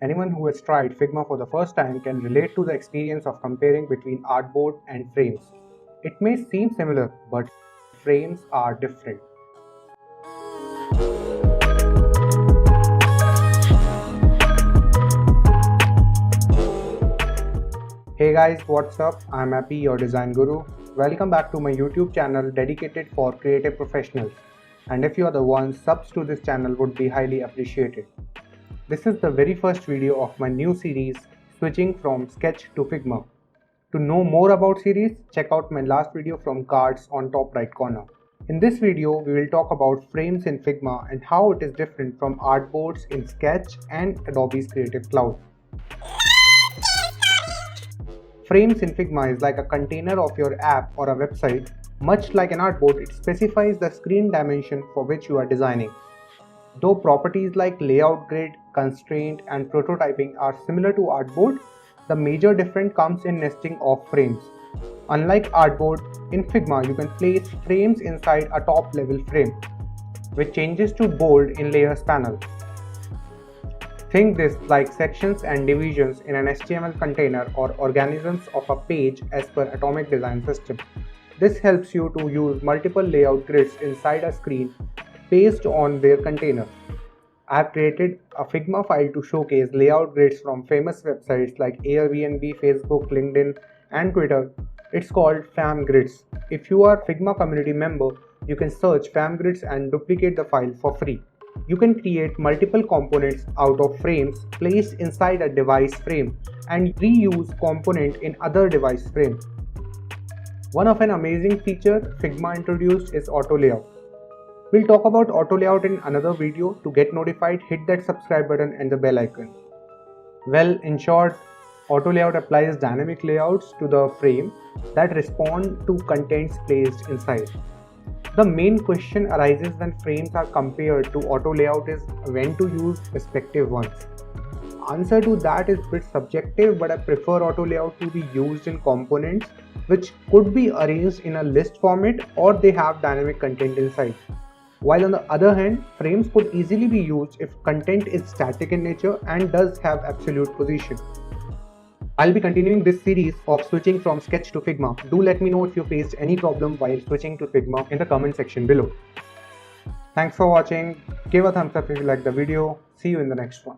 Anyone who has tried Figma for the first time can relate to the experience of comparing between Artboard and frames. It may seem similar, but frames are different. Hey guys, what's up? I'm Appy, your design guru. Welcome back to my YouTube channel dedicated for creative professionals. And if you are the one, subs to this channel would be highly appreciated. This is the very first video of my new series, switching from Sketch to Figma. To know more about series, check out my last video from cards on top right corner. In this video, we will talk about frames in Figma and how it is different from artboards in Sketch and Adobe's Creative Cloud. Frames in Figma is like a container of your app or a website. Much like an artboard, it specifies the screen dimension for which you are designing. Though properties like layout grid, constraint, and prototyping are similar to artboard, the major difference comes in nesting of frames. Unlike artboard, in Figma you can place frames inside a top level frame, which changes to bold in layers panel. Think this like sections and divisions in an HTML container or organisms of a page as per Atomic Design System. This helps you to use multiple layout grids inside a screen based on their container. I have created a Figma file to showcase layout grids from famous websites like Airbnb, Facebook, LinkedIn, and Twitter. It's called Fam Grids. If you are a Figma community member, you can search Fam Grids and duplicate the file for free. You can create multiple components out of frames placed inside a device frame and reuse component in other device frame. One of an amazing feature Figma introduced is auto layout. We'll talk about auto layout in another video. To get notified, hit that subscribe button and the bell icon. Well, in short, auto layout applies dynamic layouts to the frame that respond to contents placed inside. The main question arises when frames are compared to auto layout is when to use respective ones. Answer to that is a bit subjective, but I prefer auto layout to be used in components which could be arranged in a list format or they have dynamic content inside. While on the other hand, frames could easily be used if content is static in nature and does have absolute position. I'll be continuing this series of switching from Sketch to Figma. Do let me know if you faced any problem while switching to Figma in the comment section below. Thanks for watching. Give a thumbs up if you liked the video. See you in the next one.